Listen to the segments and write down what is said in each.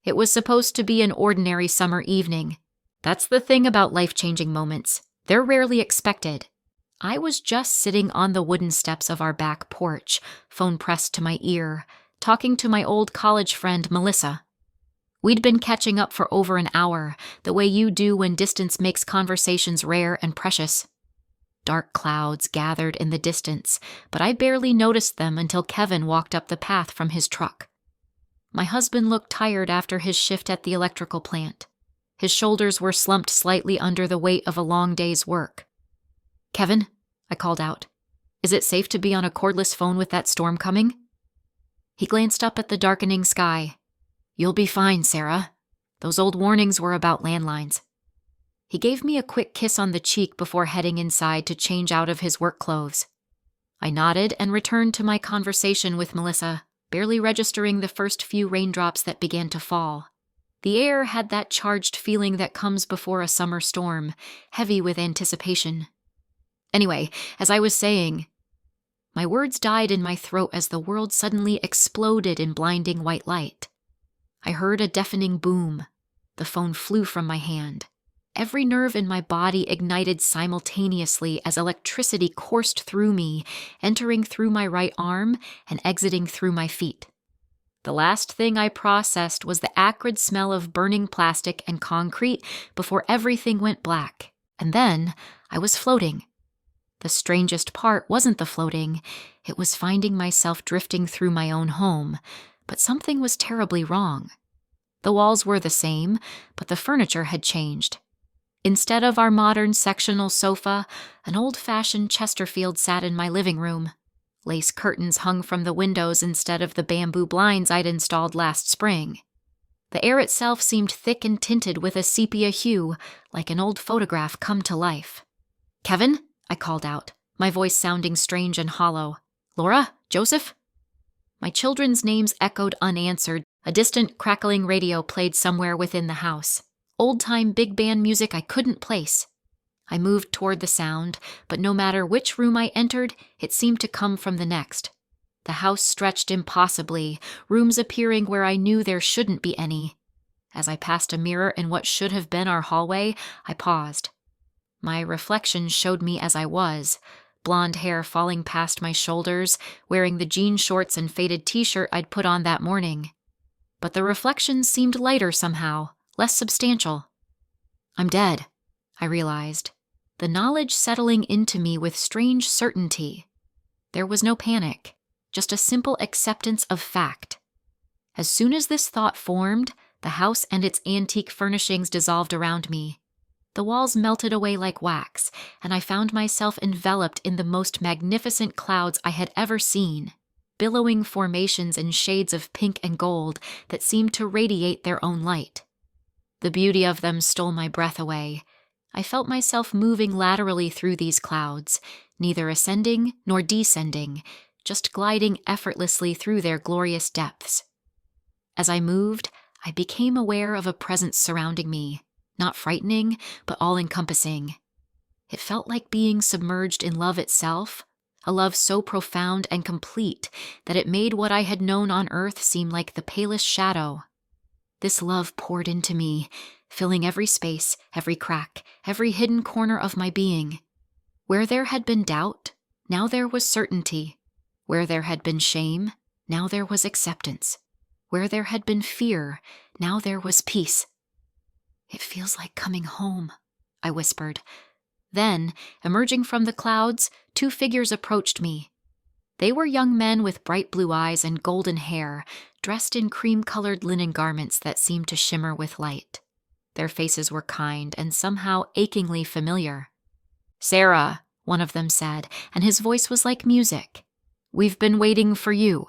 It was supposed to be an ordinary summer evening. That's the thing about life-changing moments. They're rarely expected. I was just sitting on the wooden steps of our back porch, phone pressed to my ear, talking to my old college friend Melissa. We'd been catching up for over an hour, the way you do when distance makes conversations rare and precious. Dark clouds gathered in the distance, but I barely noticed them until Kevin walked up the path from his truck. My husband looked tired after his shift at the electrical plant. His shoulders were slumped slightly under the weight of a long day's work. "Kevin," I called out, "is it safe to be on a cordless phone with that storm coming?" He glanced up at the darkening sky. "You'll be fine, Sarah. Those old warnings were about landlines." He gave me a quick kiss on the cheek before heading inside to change out of his work clothes. I nodded and returned to my conversation with Melissa, barely registering the first few raindrops that began to fall. The air had that charged feeling that comes before a summer storm, heavy with anticipation. Anyway, as I was saying, my words died in my throat as the world suddenly exploded in blinding white light. I heard a deafening boom. The phone flew from my hand. Every nerve in my body ignited simultaneously as electricity coursed through me, entering through my right arm and exiting through my feet. The last thing I processed was the acrid smell of burning plastic and concrete before everything went black. And then I was floating. The strangest part wasn't the floating. It was finding myself drifting through my own home. But something was terribly wrong. The walls were the same, but the furniture had changed. Instead of our modern sectional sofa, an old-fashioned Chesterfield sat in my living room. Lace curtains hung from the windows instead of the bamboo blinds I'd installed last spring. The air itself seemed thick and tinted with a sepia hue, like an old photograph come to life. "Kevin?" I called out, my voice sounding strange and hollow. "Laura? Joseph?" My children's names echoed unanswered. A distant, crackling radio played somewhere within the house. Old-time big band music I couldn't place. I moved toward the sound, but no matter which room I entered, it seemed to come from the next. The house stretched impossibly, rooms appearing where I knew there shouldn't be any. As I passed a mirror in what should have been our hallway, I paused. My reflection showed me as I was, blonde hair falling past my shoulders, wearing the jean shorts and faded t-shirt I'd put on that morning. But the reflection seemed lighter somehow, less substantial. I'm dead, I realized, the knowledge settling into me with strange certainty. There was no panic, just a simple acceptance of fact. As soon as this thought formed, the house and its antique furnishings dissolved around me. The walls melted away like wax, and I found myself enveloped in the most magnificent clouds I had ever seen, billowing formations in shades of pink and gold that seemed to radiate their own light. The beauty of them stole my breath away. I felt myself moving laterally through these clouds, neither ascending nor descending, just gliding effortlessly through their glorious depths. As I moved, I became aware of a presence surrounding me, not frightening, but all-encompassing. It felt like being submerged in love itself, a love so profound and complete that it made what I had known on earth seem like the palest shadow. This love poured into me, filling every space, every crack, every hidden corner of my being. Where there had been doubt, now there was certainty. Where there had been shame, now there was acceptance. Where there had been fear, now there was peace. "It feels like coming home," I whispered. Then, emerging from the clouds, two figures approached me. They were young men with bright blue eyes and golden hair, dressed in cream-colored linen garments that seemed to shimmer with light. Their faces were kind and somehow achingly familiar. "Sarah," one of them said, and his voice was like music. "We've been waiting for you."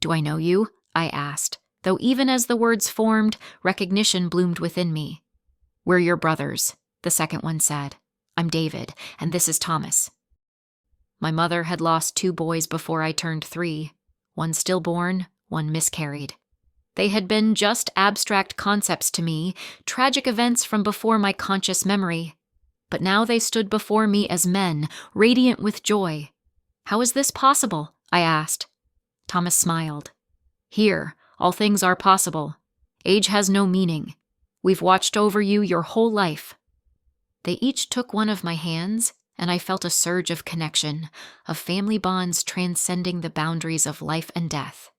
"Do I know you?" I asked, though even as the words formed, recognition bloomed within me. "We're your brothers," the second one said. "I'm David, and this is Thomas." My mother had lost 2 boys before I turned 3, one stillborn, one miscarried. They had been just abstract concepts to me, tragic events from before my conscious memory. But now they stood before me as men, radiant with joy. "How is this possible?" I asked. Thomas smiled. "Here, all things are possible. Age has no meaning. We've watched over you your whole life." They each took one of my hands, and I felt a surge of connection, of family bonds transcending the boundaries of life and death.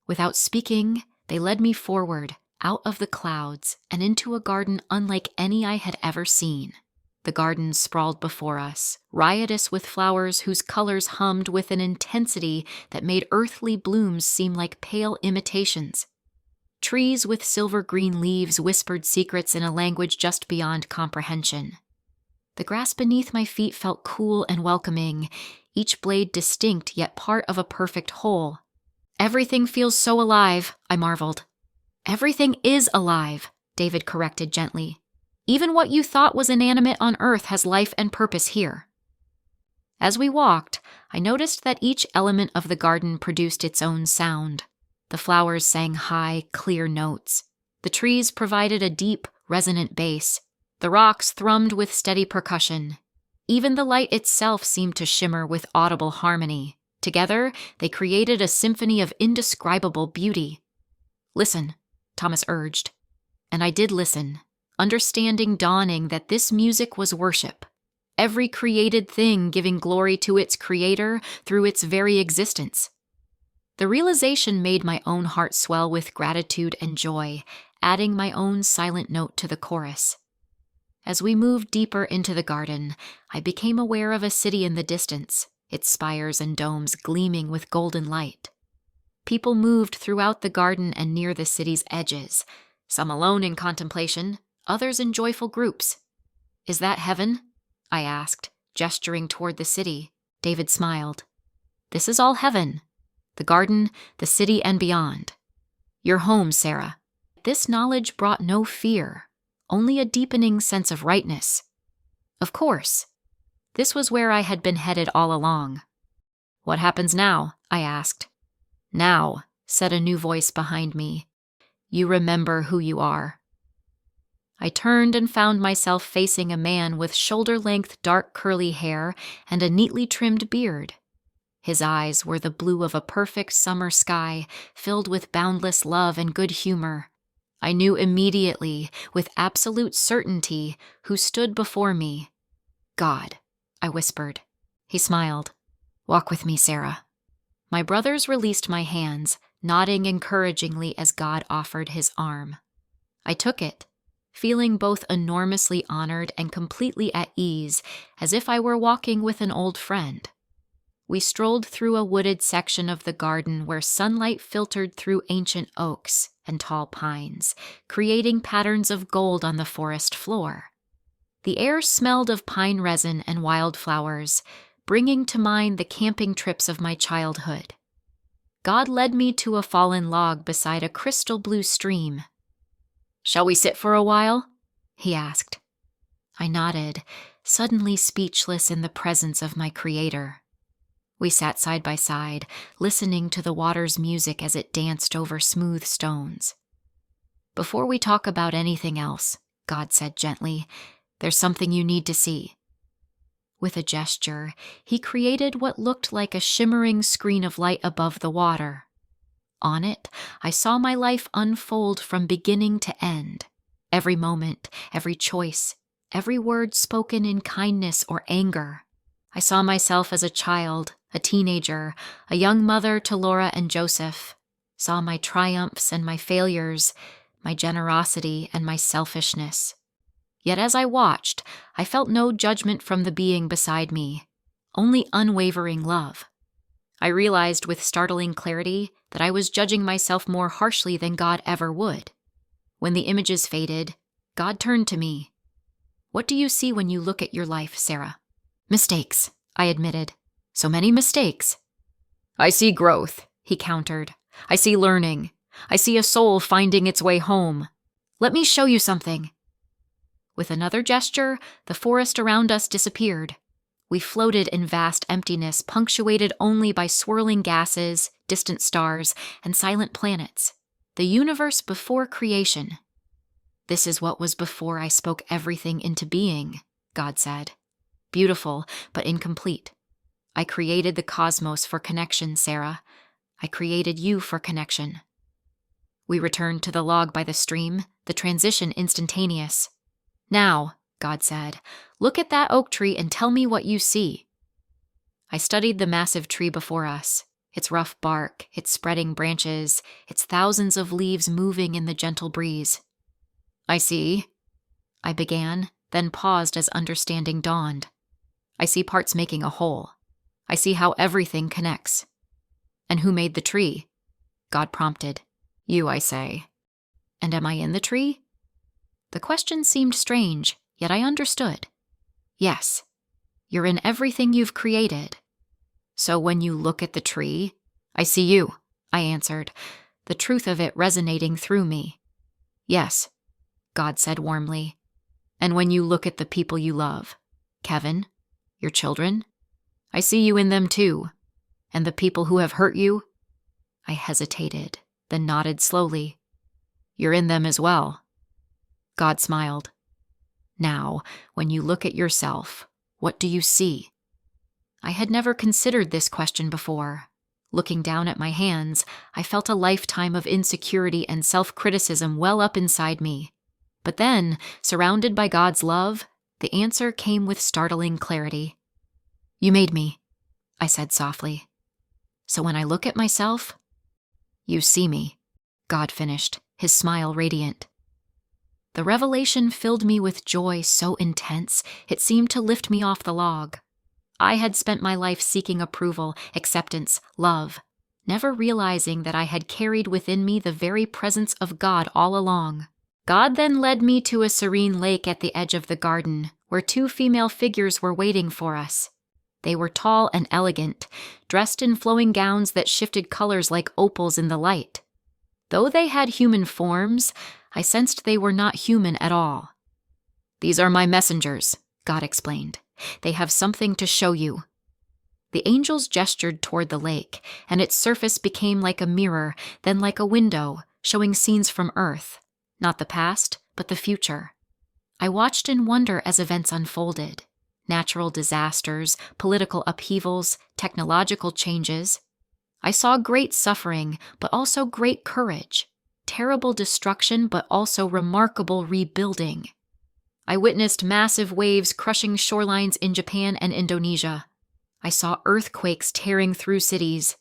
Without speaking, they led me forward, out of the clouds, and into a garden unlike any I had ever seen. The garden sprawled before us, riotous with flowers whose colors hummed with an intensity that made earthly blooms seem like pale imitations. Trees with silver-green leaves whispered secrets in a language just beyond comprehension. The grass beneath my feet felt cool and welcoming, each blade distinct yet part of a perfect whole. "Everything feels so alive," I marveled. "Everything is alive," David corrected gently. "Even what you thought was inanimate on Earth has life and purpose here." As we walked, I noticed that each element of the garden produced its own sound. The flowers sang high, clear notes. The trees provided a deep, resonant bass. The rocks thrummed with steady percussion. Even the light itself seemed to shimmer with audible harmony. Together, they created a symphony of indescribable beauty. "Listen," Thomas urged. And I did listen, understanding dawning that this music was worship. Every created thing giving glory to its creator through its very existence. The realization made my own heart swell with gratitude and joy, adding my own silent note to the chorus. As we moved deeper into the garden, I became aware of a city in the distance, its spires and domes gleaming with golden light. People moved throughout the garden and near the city's edges, some alone in contemplation, others in joyful groups. "Is that heaven?" I asked, gesturing toward the city. David smiled. "This is all heaven. The garden, the city, and beyond. Your home, Sarah." This knowledge brought no fear, only a deepening sense of rightness. Of course. This was where I had been headed all along. "What happens now?" I asked. "Now," said a new voice behind me. "You remember who you are." I turned and found myself facing a man with shoulder-length dark curly hair and a neatly trimmed beard. His eyes were the blue of a perfect summer sky, filled with boundless love and good humor. I knew immediately, with absolute certainty, who stood before me. "God," I whispered. He smiled. "Walk with me, Sarah." My brothers released my hands, nodding encouragingly as God offered his arm. I took it, feeling both enormously honored and completely at ease, as if I were walking with an old friend. We strolled through a wooded section of the garden where sunlight filtered through ancient oaks and tall pines, creating patterns of gold on the forest floor. The air smelled of pine resin and wildflowers, bringing to mind the camping trips of my childhood. God led me to a fallen log beside a crystal blue stream. "Shall we sit for a while?" he asked. I nodded, suddenly speechless in the presence of my Creator. We sat side by side, listening to the water's music as it danced over smooth stones. "Before we talk about anything else," God said gently, "there's something you need to see." With a gesture, he created what looked like a shimmering screen of light above the water. On it, I saw my life unfold from beginning to end. Every moment, every choice, every word spoken in kindness or anger. I saw myself as a child, a teenager, a young mother to Laura and Joseph. Saw my triumphs and my failures, my generosity and my selfishness. Yet as I watched, I felt no judgment from the being beside me, only unwavering love. I realized with startling clarity that I was judging myself more harshly than God ever would. When the images faded, God turned to me. "What do you see when you look at your life, Sarah?" "Mistakes," I admitted. "So many mistakes." "I see growth," he countered. "I see learning. I see a soul finding its way home. Let me show you something." With another gesture, the forest around us disappeared. We floated in vast emptiness, punctuated only by swirling gases, distant stars, and silent planets. The universe before creation. "This is what was before I spoke everything into being," God said. "Beautiful, but incomplete. I created the cosmos for connection, Sarah. I created you for connection." We returned to the log by the stream, the transition instantaneous. "Now," God said, "look at that oak tree and tell me what you see." I studied the massive tree before us, its rough bark, its spreading branches, its thousands of leaves moving in the gentle breeze. "I see," I began, then paused as understanding dawned. "I see parts making a whole. I see how everything connects." "And who made the tree?" God prompted. "You, I say." "And am I in the tree?" The question seemed strange, yet I understood. "Yes, you're in everything you've created." "So when you look at the tree, I see you," I answered, the truth of it resonating through me. "Yes," God said warmly. "And when you look at the people you love, Kevin, your children, I see you in them too. And the people who have hurt you?" I hesitated, then nodded slowly. "You're in them as well." God smiled. "Now, when you look at yourself, what do you see?" I had never considered this question before. Looking down at my hands, I felt a lifetime of insecurity and self-criticism well up inside me. But then, surrounded by God's love, the answer came with startling clarity. "You made me," I said softly. "So when I look at myself, you see me," God finished, his smile radiant. The revelation filled me with joy so intense it seemed to lift me off the log. I had spent my life seeking approval, acceptance, love, never realizing that I had carried within me the very presence of God all along. God then led me to a serene lake at the edge of the garden, where 2 female figures were waiting for us. They were tall and elegant, dressed in flowing gowns that shifted colors like opals in the light. Though they had human forms, I sensed they were not human at all. "These are my messengers," God explained. "They have something to show you." The angels gestured toward the lake, and its surface became like a mirror, then like a window, showing scenes from Earth. Not the past, but the future. I watched in wonder as events unfolded. Natural disasters, political upheavals, technological changes. I saw great suffering, but also great courage. Terrible destruction, but also remarkable rebuilding. I witnessed massive waves crushing shorelines in Japan and Indonesia. I saw earthquakes tearing through cities.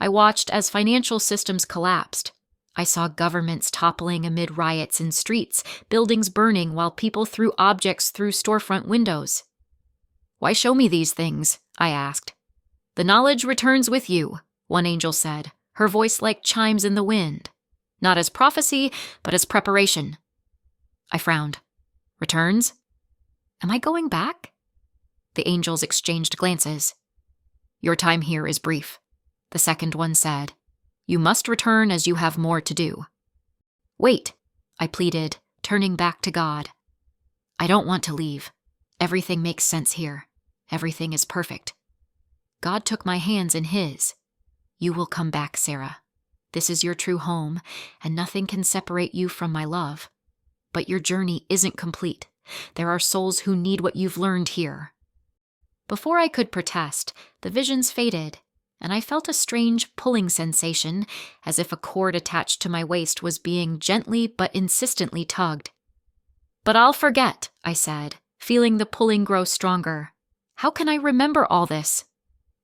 I watched as financial systems collapsed. I saw governments toppling amid riots in streets, buildings burning while people threw objects through storefront windows. "Why show me these things?" I asked. "The knowledge returns with you," one angel said, her voice like chimes in the wind. "Not as prophecy, but as preparation." I frowned. "Returns? Am I going back?" The angels exchanged glances. "Your time here is brief," the second one said. "You must return as you have more to do." "Wait," I pleaded, turning back to God. "I don't want to leave. Everything makes sense here. Everything is perfect." God took my hands in his. "You will come back, Sarah. This is your true home, and nothing can separate you from my love. But your journey isn't complete. There are souls who need what you've learned here." Before I could protest, the visions faded, and I felt a strange pulling sensation, as if a cord attached to my waist was being gently but insistently tugged. "But I'll forget," I said, feeling the pulling grow stronger. "How can I remember all this?"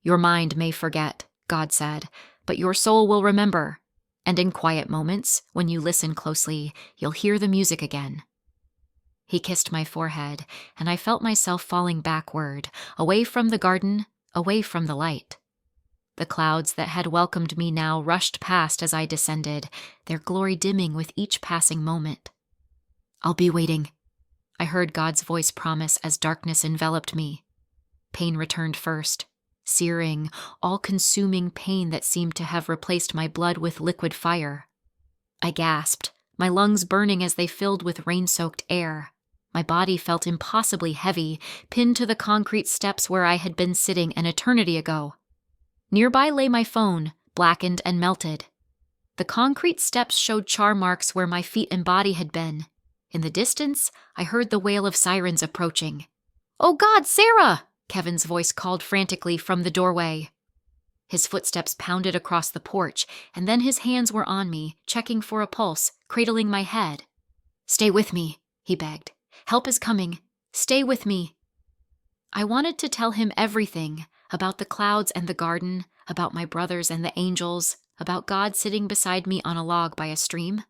"Your mind may forget," God said, "but your soul will remember. And in quiet moments, when you listen closely, you'll hear the music again." He kissed my forehead, and I felt myself falling backward, away from the garden, away from the light. The clouds that had welcomed me now rushed past as I descended, their glory dimming with each passing moment. "I'll be waiting," I heard God's voice promise as darkness enveloped me. Pain returned first. Searing, all-consuming pain that seemed to have replaced my blood with liquid fire. I gasped, my lungs burning as they filled with rain-soaked air. My body felt impossibly heavy, pinned to the concrete steps where I had been sitting an eternity ago. Nearby lay my phone, blackened and melted. The concrete steps showed char marks where my feet and body had been. In the distance, I heard the wail of sirens approaching. "Oh God, Sarah!" Kevin's voice called frantically from the doorway. His footsteps pounded across the porch, and then his hands were on me, checking for a pulse, cradling my head. "Stay with me," he begged. "Help is coming. Stay with me." I wanted to tell him everything about the clouds and the garden, about my brothers and the angels, about God sitting beside me on a log by a stream.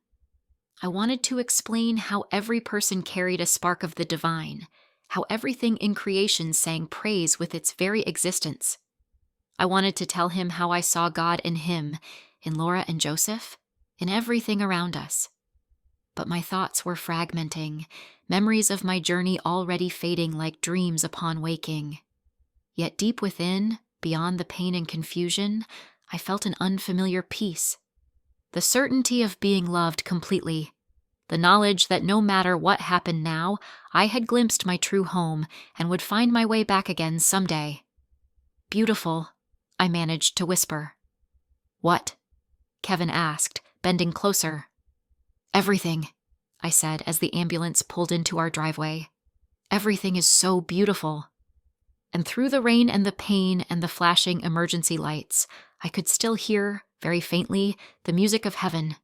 I wanted to explain how every person carried a spark of the divine, how everything in creation sang praise with its very existence. I wanted to tell him how I saw God in him, in Laura and Joseph, in everything around us. But my thoughts were fragmenting, memories of my journey already fading like dreams upon waking. Yet deep within, beyond the pain and confusion, I felt an unfamiliar peace. The certainty of being loved completely. The knowledge that no matter what happened now, I had glimpsed my true home and would find my way back again someday. "Beautiful," I managed to whisper. "What?" Kevin asked, bending closer. "Everything," I said as the ambulance pulled into our driveway. "Everything is so beautiful." And through the rain and the pain and the flashing emergency lights, I could still hear, very faintly, the music of heaven.